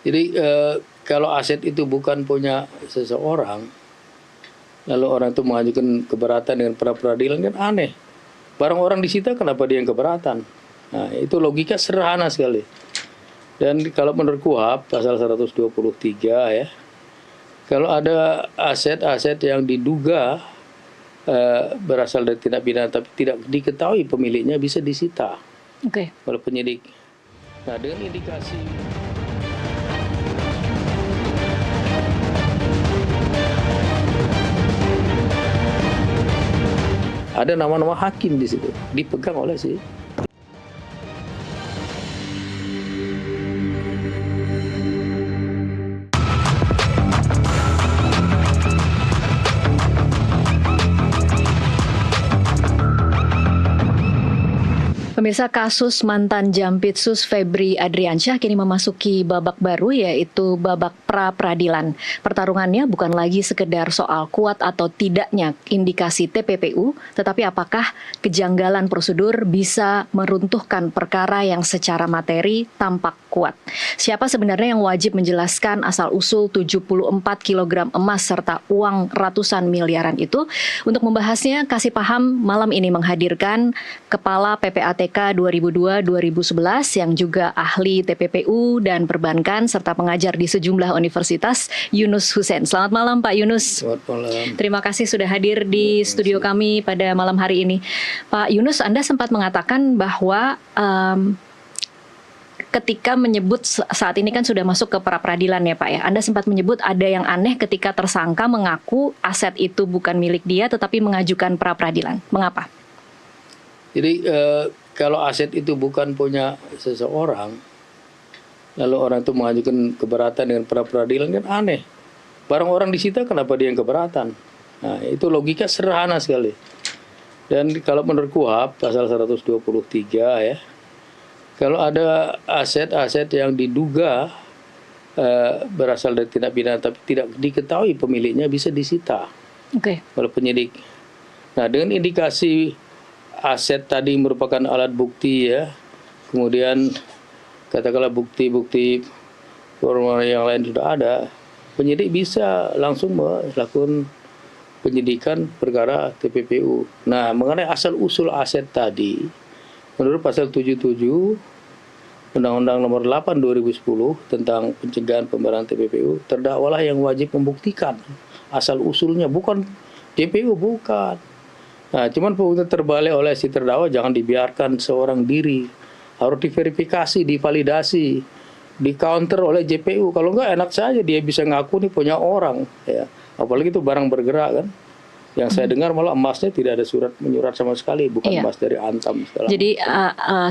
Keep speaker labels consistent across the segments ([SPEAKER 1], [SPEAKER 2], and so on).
[SPEAKER 1] Jadi kalau aset itu bukan punya seseorang, lalu orang itu mengajukan keberatan dengan pra peradilan kan aneh. Barang orang disita kenapa dia yang keberatan? Nah, itu logika sederhana sekali. Dan kalau menurut KUHP pasal 123 ya, kalau ada aset-aset yang diduga berasal dari tindak pidana tapi tidak diketahui pemiliknya bisa disita oleh penyidik. Nah, dengan indikasi ada nama-nama hakim di situ, dipegang oleh si
[SPEAKER 2] Pemirsa, kasus mantan Jampitsus Febri Adriansyah kini memasuki babak baru, yaitu babak pra-peradilan. Pertarungannya bukan lagi sekedar soal kuat atau tidaknya indikasi TPPU, tetapi apakah kejanggalan prosedur bisa meruntuhkan perkara yang secara materi tampak kuat. Siapa sebenarnya yang wajib menjelaskan asal-usul 74 kg emas serta uang ratusan miliaran itu? Untuk membahasnya, Kasih Paham malam ini menghadirkan Kepala PPATK 2002-2011 yang juga ahli TPPU dan perbankan serta pengajar di sejumlah universitas, Yunus Hussein. Selamat malam Pak Yunus.
[SPEAKER 1] Selamat malam.
[SPEAKER 2] Terima kasih sudah hadir di studio kami pada malam hari ini. Pak Yunus, Anda sempat mengatakan bahwa ketika menyebut saat ini kan sudah masuk ke pra-peradilan ya Pak ya. Anda sempat menyebut ada yang aneh ketika tersangka mengaku aset itu bukan milik dia tetapi mengajukan pra-peradilan. Mengapa?
[SPEAKER 1] Jadi kalau aset itu bukan punya seseorang, lalu orang itu mengajukan keberatan dengan pra peradilan kan aneh. Barang orang disita kenapa dia yang keberatan? Nah, itu logika sederhana sekali. Dan kalau menurut KUHP pasal 123 ya, kalau ada aset-aset yang diduga berasal dari tindak pidana tapi tidak diketahui pemiliknya bisa disita oleh penyidik. Nah, dengan indikasi aset tadi merupakan alat bukti ya, kemudian katakanlah bukti-bukti formal yang lain sudah ada, penyidik bisa langsung melakukan penyidikan perkara TPPU. Nah, mengenai asal-usul aset tadi, menurut pasal 77 Undang-Undang Nomor 8 2010 tentang pencegahan pemberantasan TPPU, terdakwalah yang wajib membuktikan asal-usulnya, bukan DPU, bukan. Nah, cuman pembuktian terbalik oleh si terdakwa jangan dibiarkan seorang diri. Harus diverifikasi, divalidasi, di counter oleh JPU. Kalau enggak enak saja dia bisa ngaku nih punya orang. Ya. Apalagi itu barang bergerak kan. Yang saya dengar malah emasnya tidak ada surat menyurat sama sekali, bukan emas dari Antam.
[SPEAKER 2] Jadi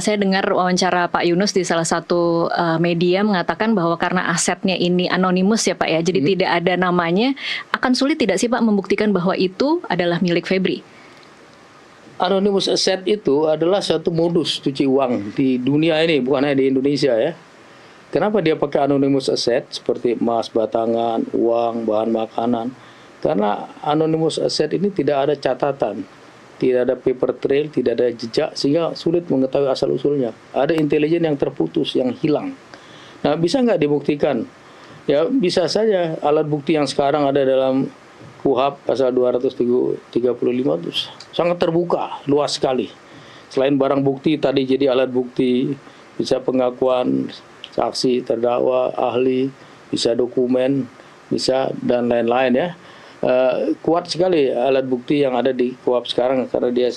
[SPEAKER 2] saya dengar wawancara Pak Yunus di salah satu media mengatakan bahwa karena asetnya ini anonimus ya Pak ya, jadi tidak ada namanya, akan sulit tidak sih Pak membuktikan bahwa itu adalah milik Febri?
[SPEAKER 1] Anonymous asset itu adalah satu modus cuci uang di dunia ini, bukan hanya di Indonesia ya. Kenapa dia pakai anonymous asset seperti emas, batangan, uang, bahan makanan? Karena anonymous asset ini tidak ada catatan, tidak ada paper trail, tidak ada jejak, sehingga sulit mengetahui asal-usulnya. Ada intelijen yang terputus, yang hilang. Nah, bisa nggak dibuktikan? Ya, bisa saja. Alat bukti yang sekarang ada dalam KUHP pasal 235 itu sangat terbuka, luas sekali. Selain barang bukti tadi jadi alat bukti, bisa pengakuan saksi, terdakwa, ahli, bisa dokumen, bisa dan lain-lain ya. Kuat sekali alat bukti yang ada di KUHP sekarang karena dia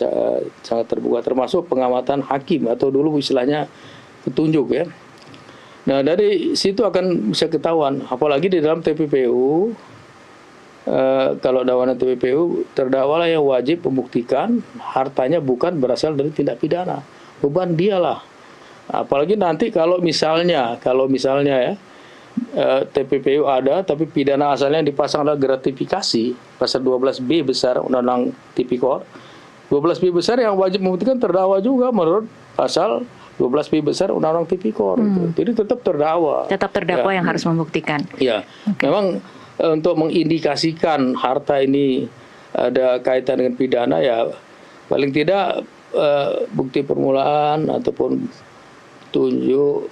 [SPEAKER 1] sangat terbuka, termasuk pengamatan hakim atau dulu istilahnya petunjuk ya. Nah, dari situ akan bisa ketahuan, apalagi di dalam TPPU. Kalau dakwaan TPPU, terdakwalah yang wajib membuktikan hartanya bukan berasal dari tindak pidana. Beban dialah. Apalagi nanti kalau misalnya ya TPPU ada tapi pidana asalnya dipasang adalah gratifikasi, pasal 12B besar Undang-Undang Tipikor. 12B besar yang wajib membuktikan terdakwa juga menurut pasal 12B besar Undang-Undang Tipikor. Jadi tetap terdakwa.
[SPEAKER 2] Tetap terdakwa yang harus membuktikan.
[SPEAKER 1] Iya. Memang untuk mengindikasikan harta ini ada kaitan dengan pidana ya paling tidak bukti permulaan ataupun tunjuk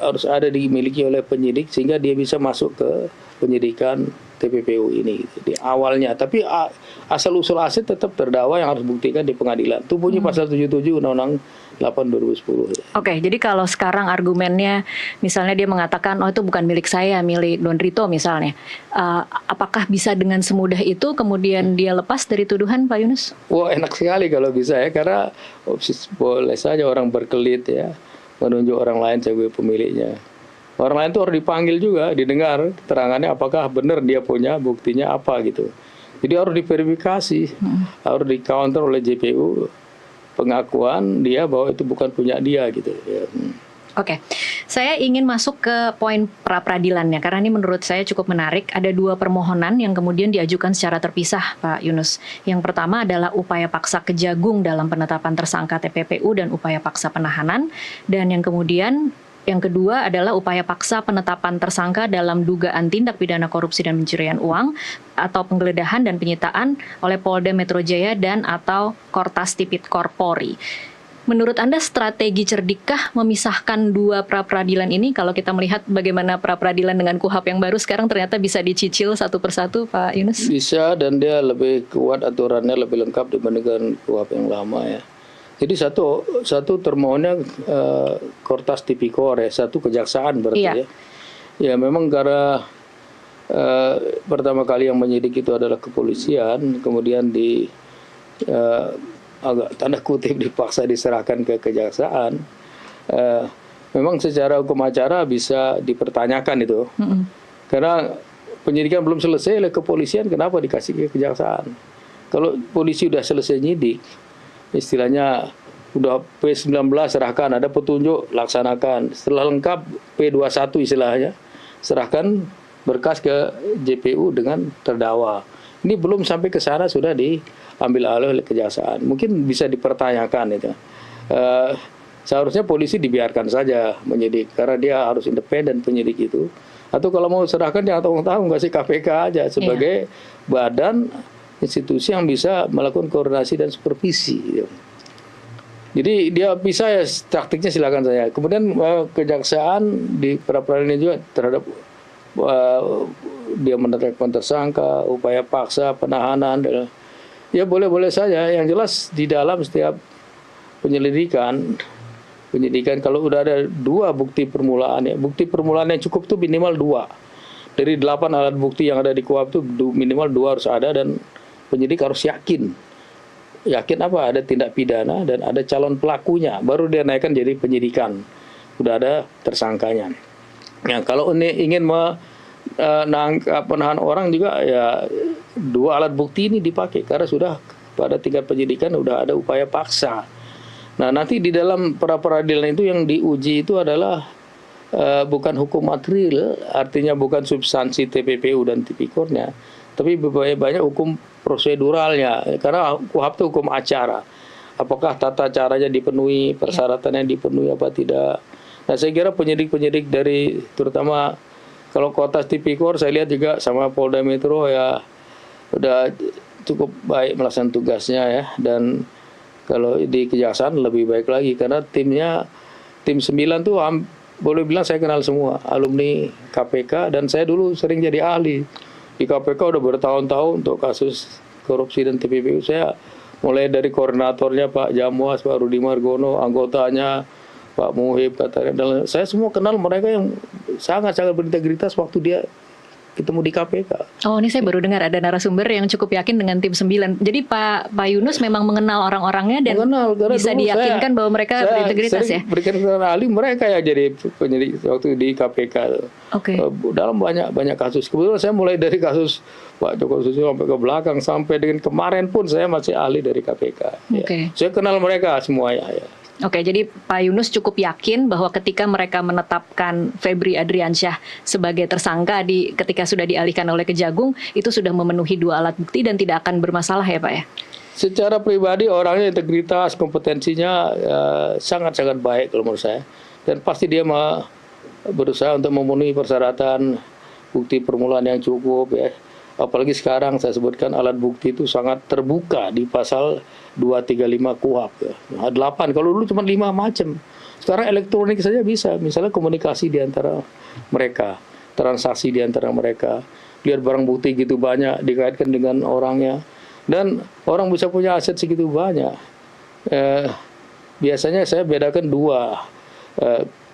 [SPEAKER 1] harus ada dimiliki oleh penyidik sehingga dia bisa masuk ke penyidikan TPPU ini di awalnya. Tapi asal usul aset tetap terdakwa yang harus buktikan di pengadilan. Itu bunyi pasal 77 Undang-Undang 8 2010.
[SPEAKER 2] Oke, jadi kalau sekarang argumennya misalnya dia mengatakan itu bukan milik saya, milik Don Rito misalnya. Apakah bisa dengan semudah itu kemudian dia lepas dari tuduhan, Pak Yunus?
[SPEAKER 1] Wah, enak sekali kalau bisa ya, karena boleh saja orang berkelit ya menunjuk orang lain sebagai pemiliknya. Orang lain itu harus dipanggil juga, didengar keterangannya apakah benar dia punya, buktinya apa gitu. Jadi harus diverifikasi, harus di counter oleh JPU pengakuan dia bahwa itu bukan punya dia gitu. Ya.
[SPEAKER 2] Oke, saya ingin masuk ke poin pra-peradilannya karena ini menurut saya cukup menarik. Ada 2 permohonan yang kemudian diajukan secara terpisah, Pak Yunus. Yang pertama adalah upaya paksa Kejagung dalam penetapan tersangka TPPU dan upaya paksa penahanan. Dan yang kedua adalah upaya paksa penetapan tersangka dalam dugaan tindak pidana korupsi dan pencurian uang atau penggeledahan dan penyitaan oleh Polda Metro Jaya dan atau Kortas Tipikor Polri. Menurut Anda strategi cerdikkah memisahkan 2 pra-peradilan ini kalau kita melihat bagaimana pra-peradilan dengan KUHAP yang baru sekarang ternyata bisa dicicil satu persatu, Pak Yunus?
[SPEAKER 1] Bisa, dan dia lebih kuat aturannya, lebih lengkap dibandingkan KUHAP yang lama ya. Jadi satu termohonnya Kortas Tipikor ya, satu kejaksaan berarti ya. Ya memang karena pertama kali yang menyidik itu adalah kepolisian, kemudian agak tanda kutip dipaksa diserahkan ke kejaksaan. Memang secara hukum acara bisa dipertanyakan itu, karena penyidikan belum selesai oleh kepolisian, kenapa dikasih ke kejaksaan? Kalau polisi udah selesai nyidik, istilahnya udah P19 serahkan, ada petunjuk laksanakan, setelah lengkap P21 istilahnya serahkan berkas ke JPU dengan terdakwa. Ini belum sampai ke sana sudah diambil alih oleh kejaksaan, mungkin bisa dipertanyakan itu. Seharusnya polisi dibiarkan saja menyidik karena dia harus independen penyidik itu, atau kalau mau serahkan jangan tanggung-tanggung, kasih KPK aja sebagai badan institusi yang bisa melakukan koordinasi dan supervisi gitu. Jadi dia bisa ya, taktiknya silakan saya. Kemudian kejaksaan di pra-peradilan juga terhadap dia menetapkan tersangka, upaya paksa, penahanan, ya boleh-boleh saja. Yang jelas di dalam setiap penyidikan kalau udah ada 2 bukti permulaan ya, bukti permulaan yang cukup tuh minimal 2. Dari 8 alat bukti yang ada di KUHAP itu minimal 2 harus ada, dan penyidik harus yakin apa ada tindak pidana dan ada calon pelakunya, baru dia naikkan jadi penyidikan, udah ada tersangkanya. Ya, kalau ini ingin menahan orang juga ya 2 alat bukti ini dipakai karena sudah pada tingkat penyidikan udah ada upaya paksa. Nah nanti di dalam pra-peradilan itu yang diuji itu adalah bukan hukum material, artinya bukan substansi TPPU dan Tipikornya, tapi banyak hukum proseduralnya, karena KUHAP itu hukum acara. Apakah tata caranya dipenuhi, persyaratannya dipenuhi apa tidak. Nah saya kira penyidik-penyidik dari terutama kalau Kortas Tipikor saya lihat juga sama Polda Metro ya udah cukup baik melaksanakan tugasnya ya, dan kalau di kejaksaan lebih baik lagi karena tim 9 tuh boleh bilang saya kenal semua alumni KPK, dan saya dulu sering jadi ahli di KPK udah bertahun-tahun untuk kasus korupsi dan TPPU. Saya mulai dari koordinatornya Pak Jamuas, Pak Rudi Margono, anggotanya Pak Muhib, dan saya semua kenal mereka yang sangat-sangat berintegritas waktu dia ketemu di KPK.
[SPEAKER 2] Oh, ini saya baru dengar ada narasumber yang cukup yakin dengan tim 9. Jadi Pak Yunus memang mengenal orang-orangnya dan bisa diyakinkan bahwa mereka berintegritas ya?
[SPEAKER 1] Berikan ahli mereka ya jadi penyidik waktu di KPK.
[SPEAKER 2] Oke.
[SPEAKER 1] Dalam banyak kasus. Kebetulan saya mulai dari kasus Pak Joko Susilo sampai ke belakang, sampai dengan kemarin pun saya masih ahli dari KPK.
[SPEAKER 2] Okay.
[SPEAKER 1] Ya. Saya kenal mereka semuanya ya.
[SPEAKER 2] Oke, jadi Pak Yunus cukup yakin bahwa ketika mereka menetapkan Febri Adriansyah sebagai tersangka ketika sudah dialihkan oleh Kejagung, itu sudah memenuhi 2 alat bukti dan tidak akan bermasalah ya Pak ya?
[SPEAKER 1] Secara pribadi orangnya integritas, kompetensinya sangat-sangat baik kalau menurut saya. Dan pasti dia berusaha untuk memenuhi persyaratan bukti permulaan yang cukup ya. Apalagi sekarang saya sebutkan alat bukti itu sangat terbuka di pasal 235 KUHP. Ya. 8, kalau dulu cuma 5 macam. Sekarang elektronik saja bisa, misalnya komunikasi di antara mereka, transaksi di antara mereka. Lihat barang bukti gitu banyak dikaitkan dengan orangnya. Dan orang bisa punya aset segitu banyak. Biasanya saya bedakan dua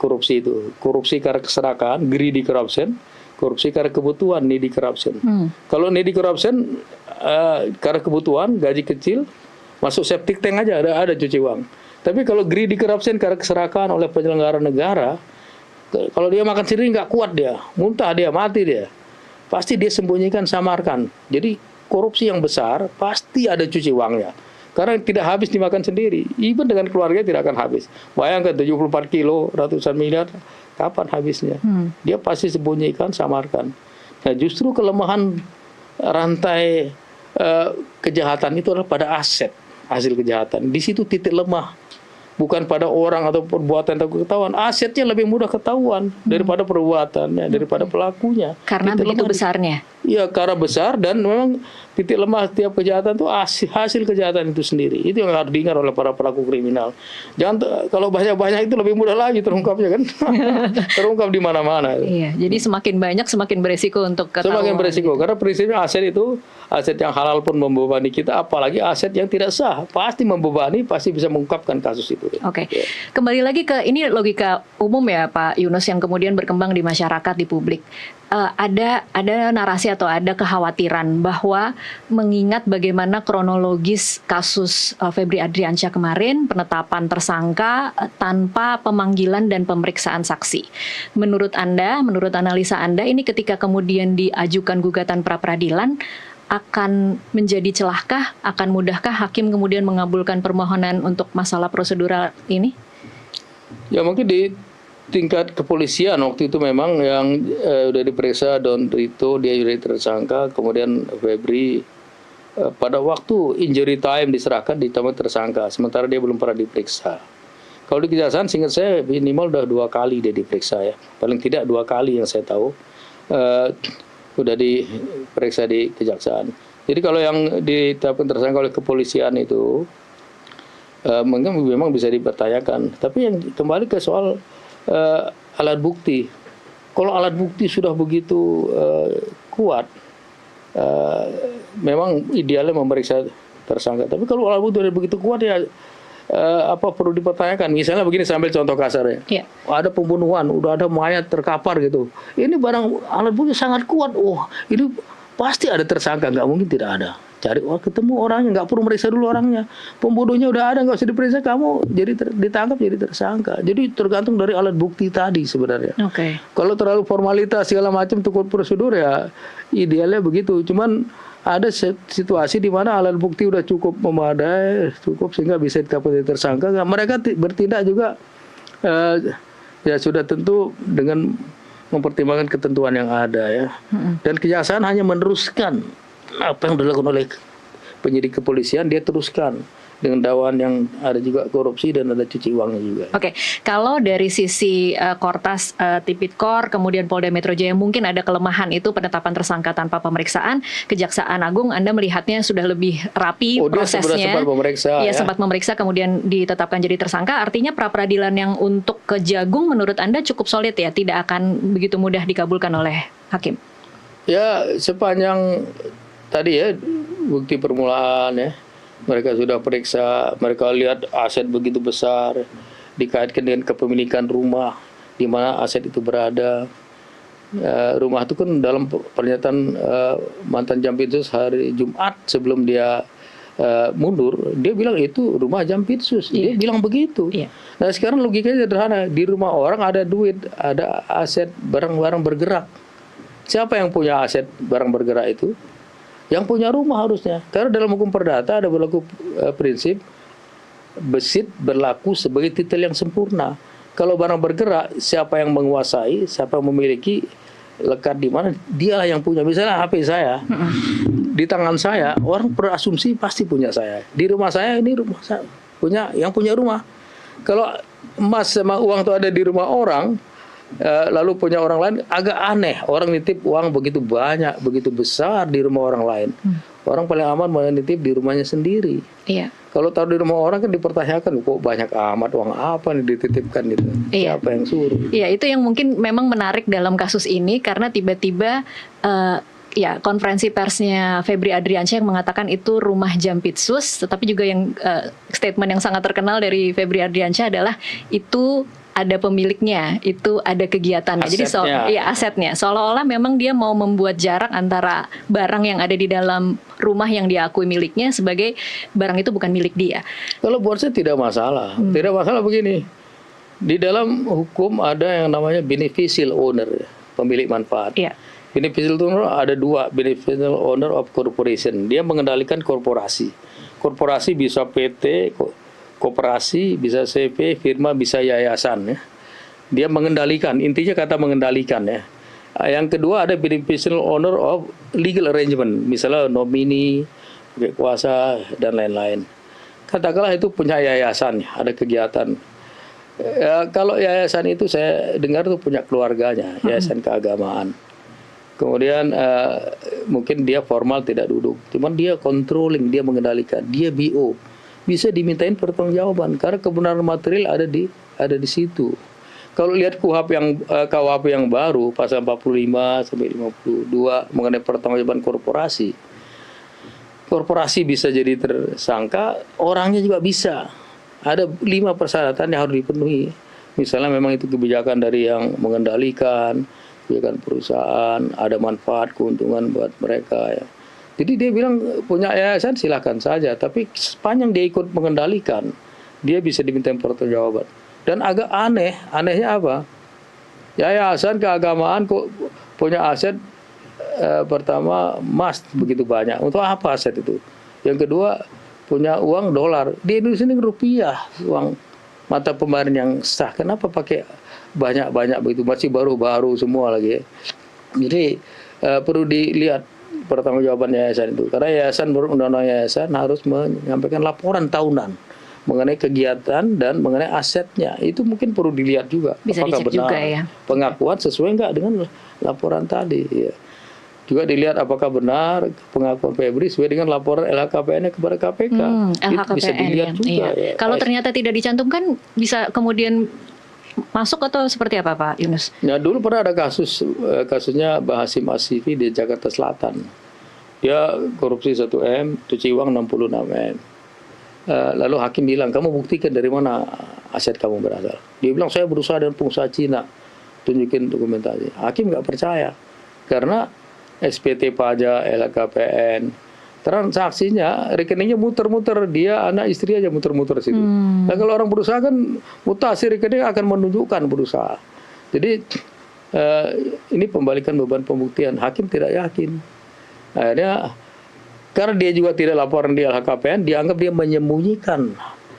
[SPEAKER 1] korupsi itu. Korupsi karena keserakaan, greedy corruption. Korupsi karena kebutuhan, needy corruption. Kalau needy corruption karena kebutuhan, gaji kecil, masuk septic tank aja, ada cuci uang. Tapi kalau greedy corruption karena keserakaan oleh penyelenggara negara, kalau dia makan sendiri nggak kuat dia, muntah dia, mati dia. Pasti dia sembunyikan, samarkan. Jadi korupsi yang besar pasti ada cuci uangnya. Karena tidak habis dimakan sendiri. Even dengan keluarga tidak akan habis. Bayangkan 74 kilo, ratusan miliar, kapan habisnya? Dia pasti sembunyikan, samarkan. Nah, justru kelemahan rantai kejahatan itu adalah pada aset hasil kejahatan. Di situ titik lemah. Bukan pada orang atau perbuatan atau ketahuan. Asetnya lebih mudah ketahuan daripada perbuatannya, daripada pelakunya.
[SPEAKER 2] Karena
[SPEAKER 1] titik
[SPEAKER 2] begitu besarnya.
[SPEAKER 1] Iya, karena besar dan memang titik lemah setiap kejahatan itu hasil kejahatan itu sendiri. Itu yang harus diingat oleh para pelaku kriminal. Jangan kalau banyak-banyak itu lebih mudah lagi terungkapnya kan. Terungkap di mana-mana.
[SPEAKER 2] Iya, jadi semakin banyak semakin beresiko untuk ketahuan.
[SPEAKER 1] Semakin beresiko karena prinsipnya aset itu aset yang halal pun membebani kita, apalagi aset yang tidak sah pasti membebani, pasti bisa mengungkapkan kasus itu.
[SPEAKER 2] Oke. Kembali lagi ke ini logika umum ya Pak Yunus yang kemudian berkembang di masyarakat, di publik. Ada narasi atau ada kekhawatiran bahwa mengingat bagaimana kronologis kasus Febri Adriansyah kemarin, penetapan tersangka tanpa pemanggilan dan pemeriksaan saksi. Menurut Anda, menurut analisa Anda, ini ketika kemudian diajukan gugatan pra-peradilan, akan menjadi celahkah, akan mudahkah hakim kemudian mengabulkan permohonan untuk masalah prosedural ini?
[SPEAKER 1] Ya mungkin di tingkat kepolisian waktu itu memang yang sudah diperiksa Don Rito, dia sudah tersangka, kemudian Febri pada waktu injury time diserahkan ditambah tersangka, sementara dia belum pernah diperiksa. Kalau di kejaksaan seingat saya minimal udah 2 kali dia diperiksa ya, paling tidak 2 kali yang saya tahu sudah diperiksa di kejaksaan. Jadi kalau yang ditetapkan tersangka oleh kepolisian itu mungkin memang bisa dipertanyakan. Tapi yang kembali ke soal alat bukti. Kalau alat bukti sudah begitu kuat, memang idealnya memeriksa tersangka. Tapi kalau alat bukti sudah begitu kuat ya apa perlu dipertanyakan? Misalnya begini, sambil contoh kasar ya. Yeah. Ada pembunuhan, udah ada mayat terkapar gitu. Ini barang alat bukti sangat kuat. Oh, ini pasti ada tersangka, nggak mungkin tidak ada. Cari ketemu orangnya, nggak perlu meriksa dulu orangnya. Pembunuhnya udah ada, nggak usah diperiksa, kamu jadi ditangkap jadi tersangka. Jadi tergantung dari alat bukti tadi sebenarnya.
[SPEAKER 2] Okay.
[SPEAKER 1] Kalau terlalu formalitas segala macam tukar prosedur ya idealnya begitu. Cuman ada situasi di mana alat bukti udah cukup memadai, cukup sehingga bisa ditetapkan tersangka. Mereka bertindak juga ya sudah tentu dengan mempertimbangkan ketentuan yang ada ya. Dan kejaksaan hanya meneruskan apa yang dilakukan oleh penyidik kepolisian, dia teruskan dengan dakwaan yang ada juga korupsi dan ada cuci uangnya juga.
[SPEAKER 2] Oke, kalau dari sisi Kortas Tipikor, kemudian Polda Metro Jaya mungkin ada kelemahan itu penetapan tersangka tanpa pemeriksaan. Kejaksaan Agung Anda melihatnya sudah lebih rapi prosesnya.
[SPEAKER 1] Sempat memeriksa,
[SPEAKER 2] ya, sempat memeriksa kemudian ditetapkan jadi tersangka. Artinya pra-peradilan yang untuk Kejagung menurut Anda cukup solid ya, tidak akan begitu mudah dikabulkan oleh hakim.
[SPEAKER 1] Ya, sepanjang tadi ya bukti permulaan ya. Mereka sudah periksa, mereka lihat aset begitu besar, dikaitkan dengan kepemilikan rumah, di mana aset itu berada. Rumah itu kan dalam pernyataan mantan Jampitsus hari Jumat sebelum dia mundur, dia bilang itu rumah Jampitsus. Dia bilang begitu. Nah sekarang logikanya sederhana, di rumah orang ada duit, ada aset barang-barang bergerak. Siapa yang punya aset barang bergerak itu? Yang punya rumah harusnya. Karena dalam hukum perdata ada berlaku prinsip besit berlaku sebagai titel yang sempurna. Kalau barang bergerak, siapa yang menguasai, siapa yang memiliki, lekat di mana, dialah yang punya. Misalnya HP saya, di tangan saya, orang berasumsi pasti punya saya. Di rumah saya, ini rumah saya, punya yang punya rumah. Kalau emas sama uang itu ada di rumah orang, lalu punya orang lain, agak aneh. Orang nitip uang begitu banyak, begitu besar di rumah orang lain. Orang paling aman menitip di rumahnya sendiri.
[SPEAKER 2] Iya.
[SPEAKER 1] Kalau taruh di rumah orang kan dipertanyakan, kok banyak amat uang apa nih dititipkan gitu.
[SPEAKER 2] Iya.
[SPEAKER 1] Siapa yang suruh?
[SPEAKER 2] Iya, itu yang mungkin memang menarik dalam kasus ini karena tiba-tiba ya konferensi persnya Febri Adriansyah yang mengatakan itu rumah Jampitsus, tetapi juga yang statement yang sangat terkenal dari Febri Adriansyah adalah itu ada pemiliknya, itu ada kegiatannya. Jadi asetnya. Seolah-olah memang dia mau membuat jarak antara barang yang ada di dalam rumah yang diakui miliknya sebagai barang itu bukan milik dia.
[SPEAKER 1] Kalau buat saya tidak masalah. Tidak masalah begini. Di dalam hukum ada yang namanya beneficial owner, pemilik manfaat.
[SPEAKER 2] Iya.
[SPEAKER 1] Beneficial owner ada dua, beneficial owner of corporation. Dia mengendalikan korporasi. Korporasi bisa PT, koperasi, bisa CV, firma, bisa yayasan. Ya. Dia mengendalikan, intinya kata mengendalikan. Ya. Yang kedua ada beneficial owner of legal arrangement. Misalnya nomini, kuasa, dan lain-lain. Katakanlah itu punya yayasan, ada kegiatan. Kalau yayasan itu saya dengar itu punya keluarganya, yayasan keagamaan. Kemudian mungkin dia formal tidak duduk, cuman dia controlling, dia mengendalikan, dia BO, bisa dimintain pertanggungjawaban karena kebenaran material ada di situ. Kalau lihat KUHP yang baru pasal 45 sampai 52 mengenai pertanggungjawaban korporasi, korporasi bisa jadi tersangka, orangnya juga bisa. Ada 5 persyaratan yang harus dipenuhi. Misalnya memang itu kebijakan dari yang mengendalikan, kebijakan perusahaan, ada manfaat keuntungan buat mereka ya. Jadi dia bilang punya yayasan silahkan saja, tapi sepanjang dia ikut mengendalikan, dia bisa diminta pertanggungjawaban. Dan agak anehnya apa? Yayasan keagamaan kok punya aset pertama emas begitu banyak. Untuk apa aset itu? Yang kedua punya uang dolar. Di Indonesia ini rupiah, uang mata pembayaran yang sah. Kenapa pakai banyak-banyak begitu, masih baru-baru semua lagi ya. Jadi perlu dilihat pertanggungjawaban yayasan itu, karena yayasan undang-undang yayasan harus menyampaikan laporan tahunan mengenai kegiatan dan mengenai asetnya. Itu mungkin perlu dilihat juga,
[SPEAKER 2] bisa
[SPEAKER 1] apakah
[SPEAKER 2] dicek
[SPEAKER 1] benar
[SPEAKER 2] juga ya,
[SPEAKER 1] pengakuan sesuai enggak dengan laporan tadi ya. Juga dilihat apakah benar pengakuan Febri sesuai dengan laporan LHKPN kepada KPK.
[SPEAKER 2] LHKPN
[SPEAKER 1] bisa dilihat
[SPEAKER 2] ya.
[SPEAKER 1] juga
[SPEAKER 2] Iya.
[SPEAKER 1] Ya.
[SPEAKER 2] Kalau ternyata tidak dicantumkan, bisa kemudian masuk atau seperti apa Pak Yunus?
[SPEAKER 1] Ya dulu pernah ada kasusnya Bahasim Asifi di Jakarta Selatan. Dia korupsi 1M, cuci uang 66M. Lalu hakim bilang, kamu buktikan dari mana aset kamu berasal. Dia bilang, saya berusaha dengan pengusaha Cina, tunjukin dokumentasi. Hakim nggak percaya karena SPT pajak, LHKPN, transaksinya, rekeningnya muter-muter, dia anak istri aja muter-muter situ. Nah kalau orang berusaha kan mutasi rekening akan menunjukkan berusaha. Jadi ini pembalikan beban pembuktian. Hakim tidak yakin. Akhirnya karena dia juga tidak laporan di LHKPN, dianggap dia menyembunyikan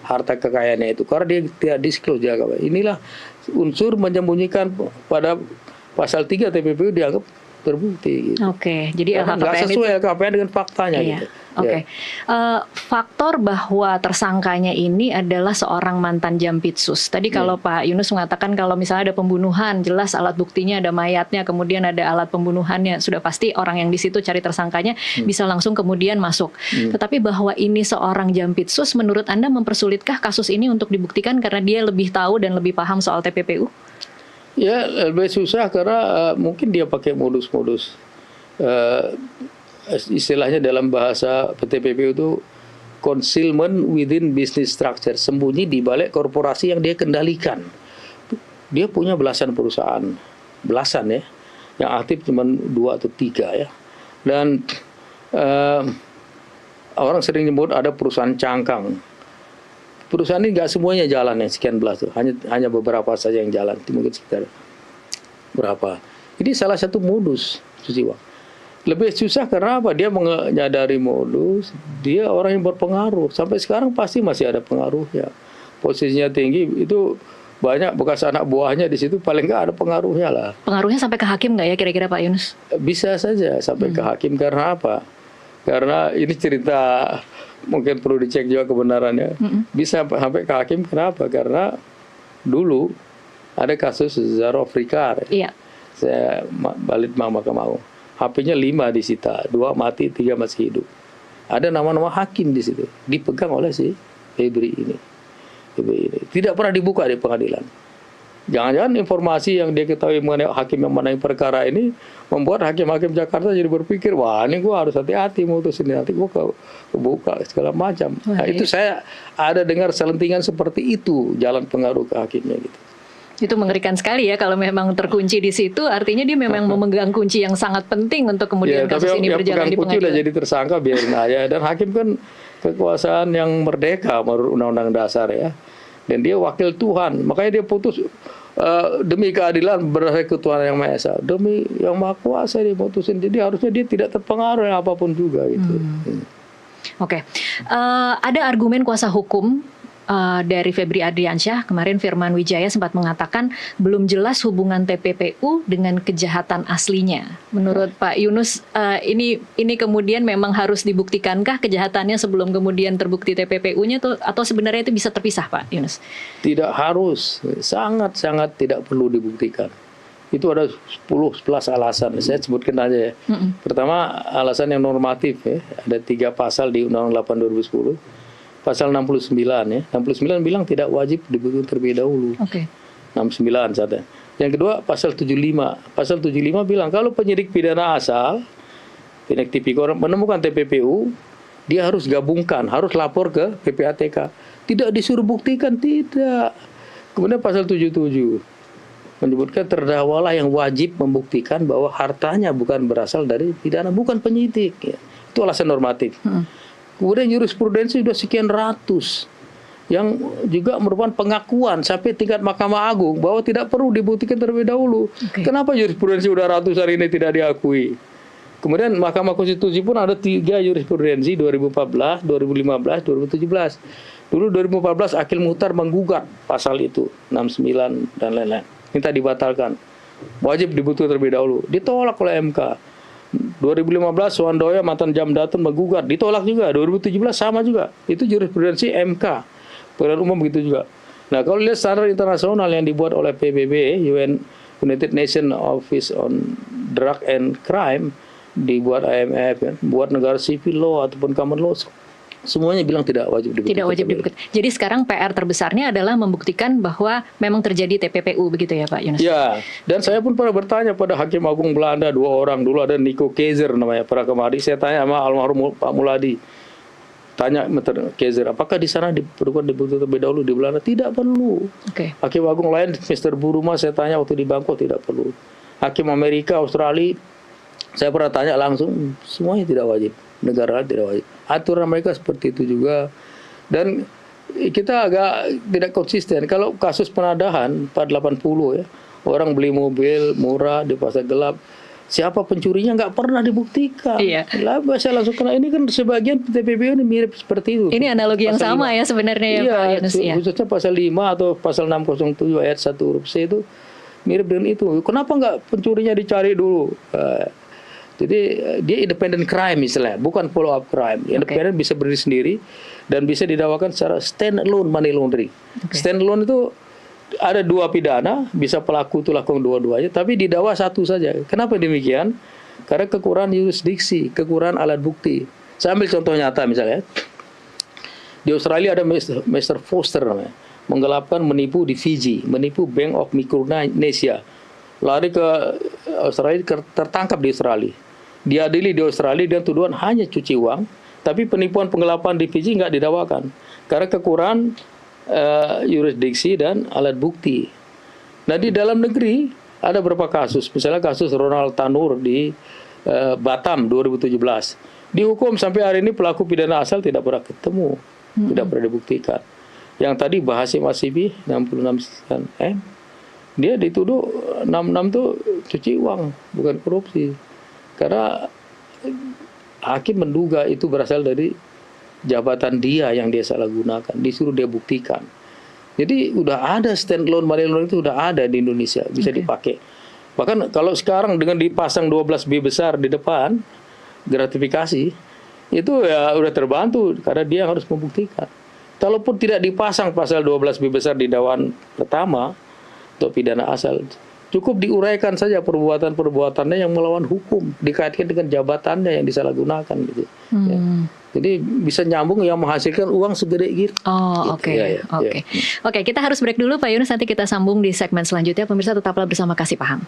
[SPEAKER 1] harta kekayaannya itu. Karena dia tidak disclose di LHKPN. Inilah unsur menyembunyikan pada pasal 3 TPPU dianggap terbukti. Gitu.
[SPEAKER 2] Oke, jadi LHKPN
[SPEAKER 1] nggak sesuai LHKPN dengan faktanya.
[SPEAKER 2] Iya.
[SPEAKER 1] Gitu.
[SPEAKER 2] Oke. Faktor bahwa tersangkanya ini adalah seorang mantan Jampitsus. Tadi kalau Pak Yunus mengatakan kalau misalnya ada pembunuhan, jelas alat buktinya ada mayatnya, kemudian ada alat pembunuhannya, sudah pasti orang yang di situ cari tersangkanya bisa langsung kemudian masuk. Tetapi bahwa ini seorang Jampitsus, menurut Anda mempersulitkah kasus ini untuk dibuktikan karena dia lebih tahu dan lebih paham soal TPPU?
[SPEAKER 1] Ya lebih susah karena mungkin dia pakai modus-modus istilahnya dalam bahasa TPPU itu concealment within business structure, sembunyi di balik korporasi yang dia kendalikan. Dia punya belasan perusahaan, belasan ya, yang aktif cuma 2 atau 3 ya. Dan orang sering nyebut ada perusahaan cangkang. Perusahaan ini nggak semuanya jalan ya, sekian belas tuh, hanya beberapa saja yang jalan, mungkin sekitar berapa. Ini salah satu modus cuci uang. Lebih susah karena apa? Dia menyadari modus, dia orang yang berpengaruh. Sampai sekarang pasti masih ada pengaruhnya. Posisinya tinggi, itu banyak bekas anak buahnya di situ, paling nggak ada pengaruhnya lah.
[SPEAKER 2] Pengaruhnya sampai ke hakim nggak ya kira-kira Pak Yunus?
[SPEAKER 1] Bisa saja sampai ke hakim, karena apa? Karena ini cerita mungkin perlu dicek juga kebenarannya. Bisa sampai ke hakim, kenapa? Karena dulu Ada kasus Zarof Rikar.
[SPEAKER 2] Iya.
[SPEAKER 1] Saya balik Mahkamah Agung. HP-nya 5 disita, 2 mati, 3 masih hidup. Ada nama-nama hakim di situ, dipegang oleh si Febri ini. Tidak pernah dibuka di pengadilan. Jangan-jangan informasi yang dia ketahui mengenai hakim yang menangani perkara ini membuat hakim-hakim Jakarta jadi berpikir, wah ini gue harus hati-hati mutusin, nanti gue kebuka segala macam. Nah, itu saya ada dengar selentingan seperti itu jalan pengaruh ke hakimnya gitu.
[SPEAKER 2] Itu mengerikan sekali ya kalau memang terkunci di situ, artinya dia memang memegang kunci yang sangat penting untuk kemudian kasus ini berjalan di
[SPEAKER 1] kunci
[SPEAKER 2] pengadilan.
[SPEAKER 1] udah jadi tersangka, biarin aja. Dan hakim kan kekuasaan yang merdeka menurut Undang-Undang Dasar ya. Dan dia wakil Tuhan, makanya dia putus demi keadilan berdasarkan ketuhanan yang Maha Esa, demi yang Maha Kuasa dia putusin. Jadi harusnya dia tidak terpengaruh dengan apapun juga gitu.
[SPEAKER 2] Oke. Ada argumen kuasa hukum dari Febri Adriansyah, kemarin Firman Wijaya sempat mengatakan belum jelas hubungan TPPU dengan kejahatan aslinya. Menurut Pak Yunus, ini kemudian memang harus dibuktikankah kejahatannya sebelum kemudian terbukti TPPU-nya atau sebenarnya itu bisa terpisah, Pak Yunus?
[SPEAKER 1] Tidak harus, sangat-sangat tidak perlu dibuktikan. Itu ada 10-11 alasan, saya sebutkan aja ya. Pertama, alasan yang normatif ya, ada 3 pasal di Undang-Undang 8 2010. Pasal 69 ya. 69 bilang tidak wajib dibuktikan terlebih dahulu.
[SPEAKER 2] Oke.
[SPEAKER 1] 69 saatnya. Yang kedua pasal 75. Pasal 75 bilang kalau penyidik pidana asal tindak tipikor menemukan TPPU, dia harus gabungkan, harus lapor ke PPATK. Tidak disuruh buktikan, tidak. Kemudian pasal 77 menyebutkan terdakwalah yang wajib membuktikan bahwa hartanya bukan berasal dari pidana, bukan penyidik ya. Itu alasan normatif. Kemudian jurisprudensi sudah sekian ratus yang juga merupakan pengakuan sampai tingkat Mahkamah Agung bahwa tidak perlu dibuktikan terlebih dahulu. Kenapa jurisprudensi sudah ratusan ini tidak diakui? Kemudian Mahkamah Konstitusi pun ada 3 jurisprudensi 2014, 2015, 2017. Dulu 2014 Akil Muhtar menggugat pasal itu 69 dan lain-lain. Minta dibatalkan. Wajib dibuktikan terlebih dahulu. Ditolak oleh MK. 2015 Suwandoyo mantan Jamdatun menggugat, ditolak juga. 2017 sama juga. Itu jurisprudensi MK. Pengadilan umum begitu juga. Nah, kalau lihat standar internasional yang dibuat oleh PBB, United Nations Office on Drug and Crime, dibuat IMF, ya, buat negara civil law ataupun common law, semuanya bilang tidak wajib dibuktikan.
[SPEAKER 2] Tidak wajib dibuktikan. Jadi sekarang PR terbesarnya adalah membuktikan bahwa memang terjadi TPPU begitu ya Pak Yunus? Ya,
[SPEAKER 1] dan saya pun pernah bertanya pada Hakim Agung Belanda 2 orang. Dulu ada Nico Keizer namanya, pernah kemari. Saya tanya sama almarhum Pak Muladi. Tanya Mr. Keizer, apakah di sana diperlukan dibuktikan terlebih dahulu di Belanda? Tidak perlu. Hakim Agung lain, Mr. Buruma, saya tanya waktu di Bangkok, tidak perlu. Hakim Amerika, Australia, saya pernah tanya langsung, semuanya tidak wajib. Negara lain tidak wajib. Aturan mereka seperti itu juga. Dan kita agak tidak konsisten. Kalau kasus penadahan pada 80 ya, orang beli mobil murah di pasar gelap, siapa pencurinya nggak pernah dibuktikan.
[SPEAKER 2] Iya.
[SPEAKER 1] Lah saya langsung kena, ini kan sebagian TPPU ini mirip seperti itu.
[SPEAKER 2] Ini analogi yang sama 5. Ya sebenarnya ya Pak Yunus.
[SPEAKER 1] Khususnya pasal 5 atau pasal 607 ayat 1 huruf C itu mirip dengan itu. Kenapa nggak pencurinya dicari dulu? Jadi dia independent crime misalnya, bukan follow up crime. Independent bisa berdiri sendiri dan bisa didakwakan secara stand alone money laundering. Stand alone itu ada 2 pidana, bisa pelaku itu lakukan dua-duanya, tapi didakwa 1 saja. Kenapa demikian? Karena kekurangan jurisdiksi, kekurangan alat bukti. Saya ambil contoh nyata misalnya. Di Australia ada Mr. Foster namanya, menggelapkan menipu di Fiji, menipu Bank of Micronesia. Lari ke Australia, tertangkap di Australia. Diadili di Australia dengan tuduhan hanya cuci uang, tapi penipuan penggelapan di Fiji nggak didakwakan karena kekurangan jurisdiksi dan alat bukti. Nah, di dalam negeri ada beberapa kasus, misalnya kasus Ronald Tanur di Batam 2017. Dihukum sampai hari ini pelaku pidana asal tidak pernah ketemu, tidak pernah dibuktikan. Yang tadi Bahasim Asibi 66 M, dia dituduh 66 tuh cuci uang, bukan korupsi. Karena hakim menduga itu berasal dari jabatan dia yang dia salah gunakan, disuruh dia buktikan. Jadi udah ada stand alone money laundering itu udah ada di Indonesia, bisa dipakai. Bahkan kalau sekarang dengan dipasang 12B besar di depan gratifikasi, itu ya udah terbantu karena dia harus membuktikan. Kalaupun tidak dipasang pasal 12B besar di dakwaan pertama, atau pidana asal. Cukup diuraikan saja perbuatan-perbuatannya yang melawan hukum, dikaitkan dengan jabatannya yang disalahgunakan gitu. Ya. Jadi bisa nyambung yang menghasilkan uang segede gitu.
[SPEAKER 2] Oh, oke. Oke, kita harus break dulu Pak Yunus, nanti kita sambung di segmen selanjutnya. Pemirsa tetaplah bersama Kasih Paham.